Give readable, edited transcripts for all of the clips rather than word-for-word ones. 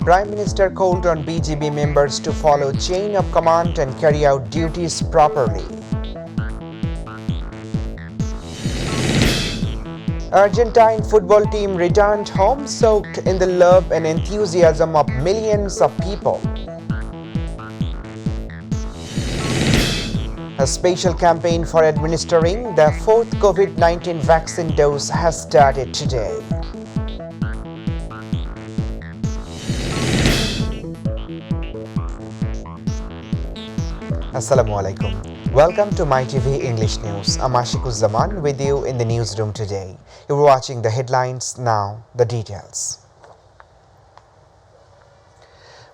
Prime Minister called on BGB members to follow chain of command and carry out duties properly. Argentine football team returned home soaked in the love and enthusiasm of millions of people. A special campaign for administering the fourth COVID-19 vaccine dose has started today. Assalamualaikum. Welcome to MyTV English News. I'm Ashikuzaman with you in the newsroom today. You're watching the headlines, now the details.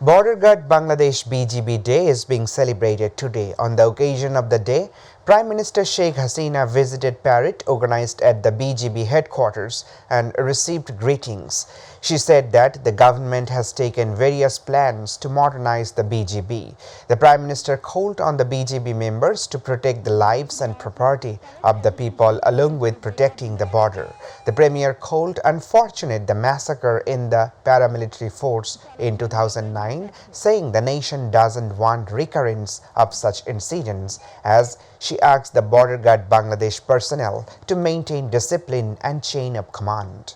Border Guard Bangladesh BGB Day is being celebrated today. On the occasion of the day, Prime Minister Sheikh Hasina visited parade organized at the BGB headquarters and received greetings. She said that the government has taken various plans to modernize the BGB. The Prime Minister called on the BGB members to protect the lives and property of the people along with protecting the border. The Premier called unfortunate the massacre in the paramilitary force in 2009, saying the nation doesn't want recurrence of such incidents, as she asked the Border Guard Bangladesh personnel to maintain discipline and chain of command.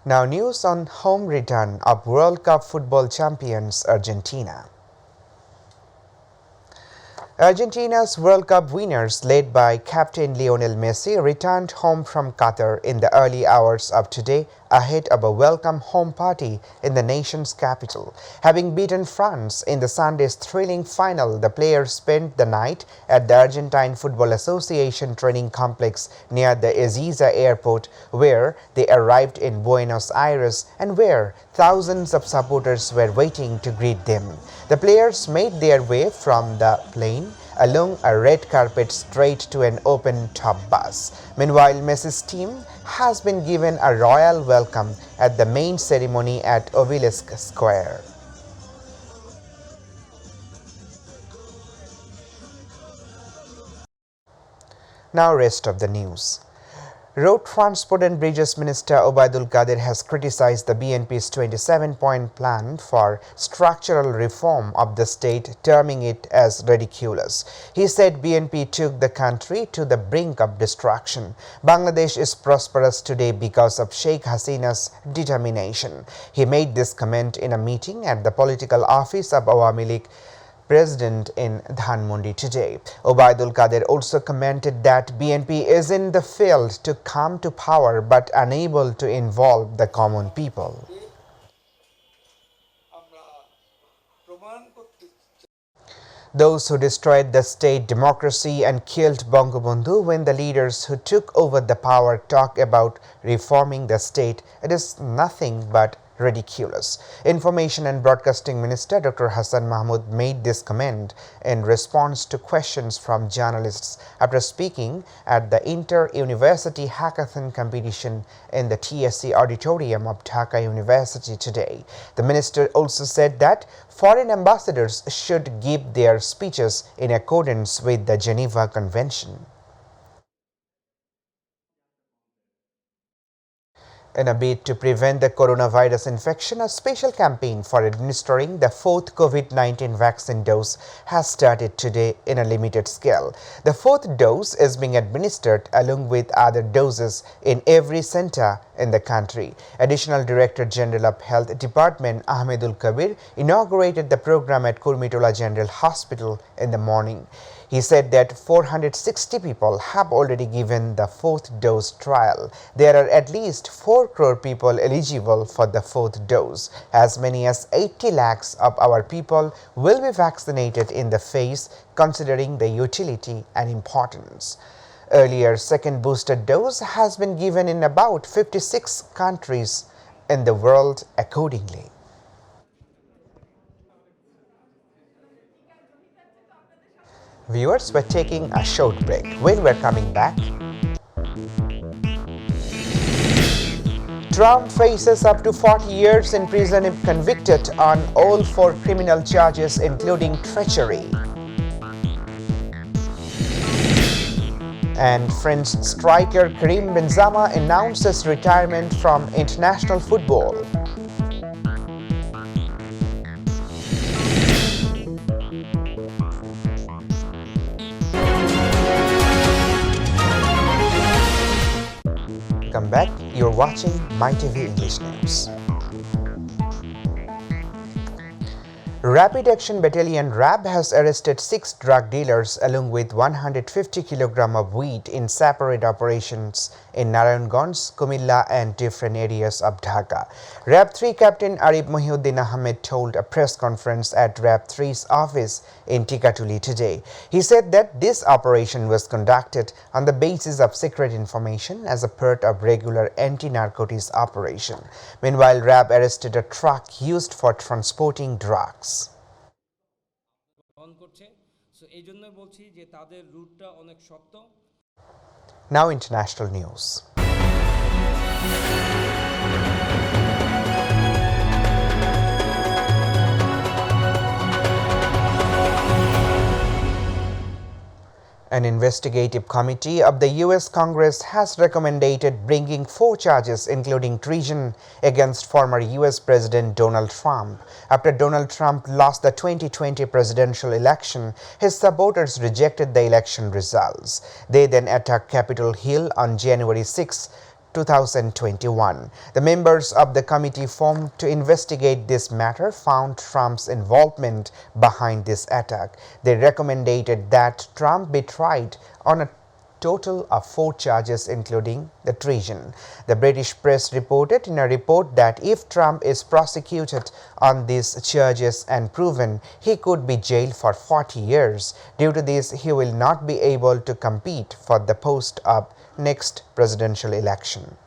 Now news on home return of World Cup football champions Argentina. Argentina's World Cup winners, led by Captain Lionel Messi, returned home from Qatar in the early hours of today ahead of a welcome home party in the nation's capital. Having beaten France in the Sunday's thrilling final, the players spent the night at the Argentine Football Association training complex near the Ezeiza airport, where they arrived in Buenos Aires and where thousands of supporters were waiting to greet them. The players made their way from the plane along a red carpet straight to an open-top bus. Meanwhile, Messi's team has been given a royal welcome at the main ceremony at Obelisk Square. Now rest of the news. Road Transport and Bridges Minister Obaidul Qadir has criticized the BNP's 27-point plan for structural reform of the state, terming it as ridiculous. He said BNP took the country to the brink of destruction. Bangladesh is prosperous today because of Sheikh Hasina's determination. He made this comment in a meeting at the political office of Awami League President in Dhanmondi today. Obaidul Qadir also commented that BNP is in the field to come to power but unable to involve the common people. Those who destroyed the state democracy and killed Bangabandhu when the leaders who took over the power talk about reforming the state, it is nothing but ridiculous. Information and Broadcasting Minister Dr. Hassan Mahmud made this comment in response to questions from journalists after speaking at the Inter-University Hackathon competition in the TSC auditorium of Dhaka University today. The minister also said that foreign ambassadors should give their speeches in accordance with the Geneva Convention. In a bid to prevent the coronavirus infection, a special campaign for administering the fourth COVID-19 vaccine dose has started today in a limited scale. The fourth dose is being administered along with other doses in every center in the country. Additional Director General of Health Department Ahmedul Kabir inaugurated the program at Kurmitola General Hospital in the morning. He said that 460 people have already given the fourth dose trial. There are at least 4 crore people eligible for the fourth dose. As many as 80 lakhs of our people will be vaccinated in the phase, considering the utility and importance. Earlier, second booster dose has been given in about 56 countries in the world accordingly. Viewers, we're taking a short break. When we're coming back, Trump faces up to 40 years in prison if convicted on all 4 criminal charges, including treachery. And French striker Karim Benzema announces retirement from international football. Welcome back. You're watching MyTV English News. Rapid Action Battalion RAB has arrested 6 drug dealers along with 150 kg of weed in separate operations in Narayanganj, Kumilla and different areas of Dhaka. RAB 3 Captain Arif Mohiuddin Ahmed told a press conference at RAB 3's office in Tikatuli today. He said that this operation was conducted on the basis of secret information as a part of regular anti-narcotics operation. Meanwhile, RAB arrested a truck used for transporting drugs. Now international news. An investigative committee of the U.S. Congress has recommended bringing 4 charges including treason against former U.S. President Donald Trump. After Donald Trump lost the 2020 presidential election, his supporters rejected the election results. They then attacked Capitol Hill on January 6, 2021. The members of the committee formed to investigate this matter found Trump's involvement behind this attack. They recommended that Trump be tried on a total of 4 charges including the treason. The British press reported in a report that if Trump is prosecuted on these charges and proven, he could be jailed for 40 years. Due to this, he will not be able to compete for the post of next presidential election.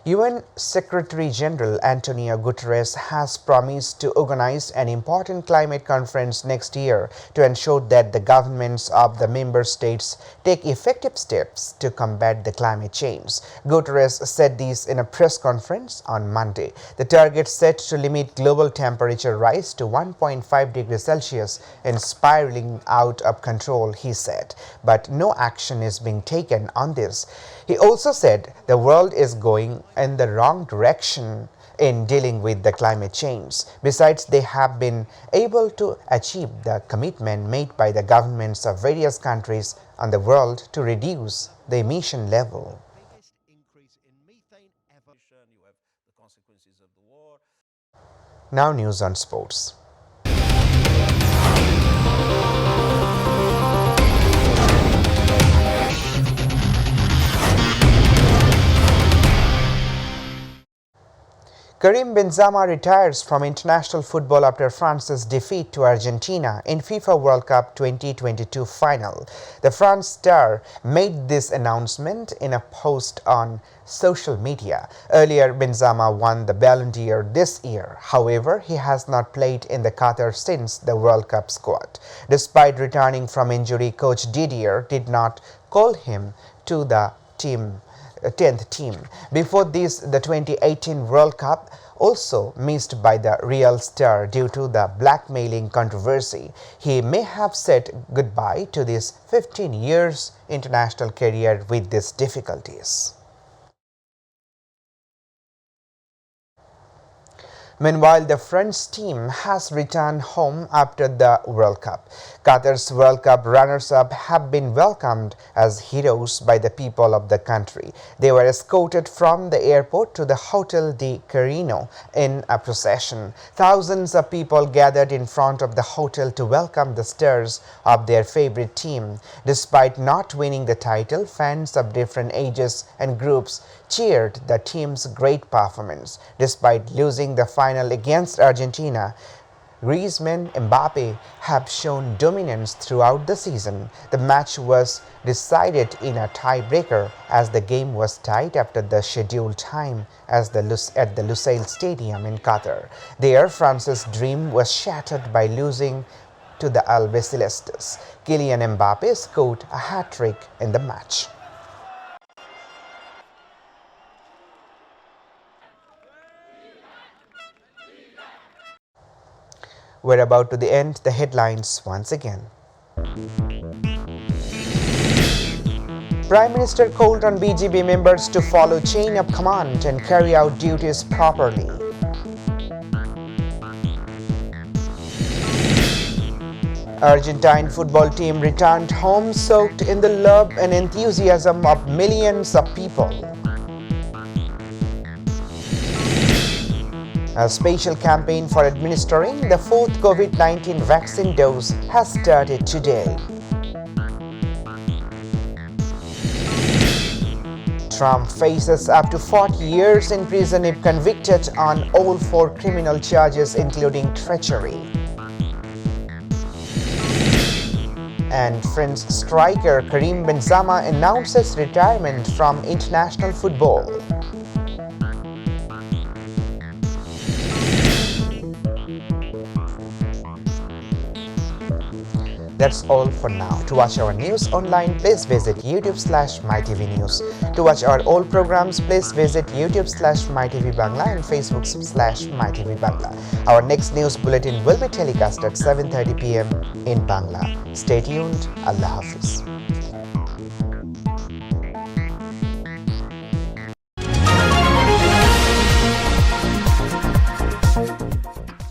UN Secretary-General Antonio Guterres has promised to organize an important climate conference next year to ensure that the governments of the member states take effective steps to combat the climate change. Guterres said this in a press conference on Monday. The target set to limit global temperature rise to 1.5 degrees Celsius is spiraling out of control, he said, but no action is being taken on this. He also said the world is going in the wrong direction in dealing with the climate change. Besides, they have been able to achieve the commitment made by the governments of various countries on the world to reduce the emission level. Now news on sports. Karim Benzema retires from international football after France's defeat to Argentina in FIFA World Cup 2022 final. The France star made this announcement in a post on social media. Earlier, Benzema won the Ballon d'Or this year. However, he has not played in the Qatar since the World Cup squad. Despite returning from injury, coach Didier did not call him to the 10th team. Before this, the 2018 World Cup also missed by the Real star due to the blackmailing controversy. He may have said goodbye to this 15 years international career with these difficulties. Meanwhile, the French team has returned home after the World Cup. Qatar's World Cup runners-up have been welcomed as heroes by the people of the country. They were escorted from the airport to the Hotel de Carino in a procession. Thousands of people gathered in front of the hotel to welcome the stars of their favorite team. Despite not winning the title, fans of different ages and groups cheered the team's great performance. Despite losing the final against Argentina, Griezmann and Mbappe have shown dominance throughout the season. The match was decided in a tiebreaker as the game was tied after the scheduled time at the Lusail Stadium in Qatar. There, France's dream was shattered by losing to the Albicelestes. Kylian Mbappe scored a hat-trick in the match. We're about to end the headlines once again. Prime Minister called on BGB members to follow chain of command and carry out duties properly. Argentine football team returned home soaked in the love and enthusiasm of millions of people. A special campaign for administering the fourth COVID-19 vaccine dose has started today. Trump faces up to 40 years in prison if convicted on all 4 criminal charges including treachery. And French striker Karim Benzema announces retirement from international football. That's all for now. To watch our news online, please visit YouTube/mytvnews. To watch our old programs, please visit YouTube/mytvbangla and Facebook/mytvbangla. Our next news bulletin will be telecast at 7:30 p.m. in Bangla. Stay tuned. Allah Hafiz.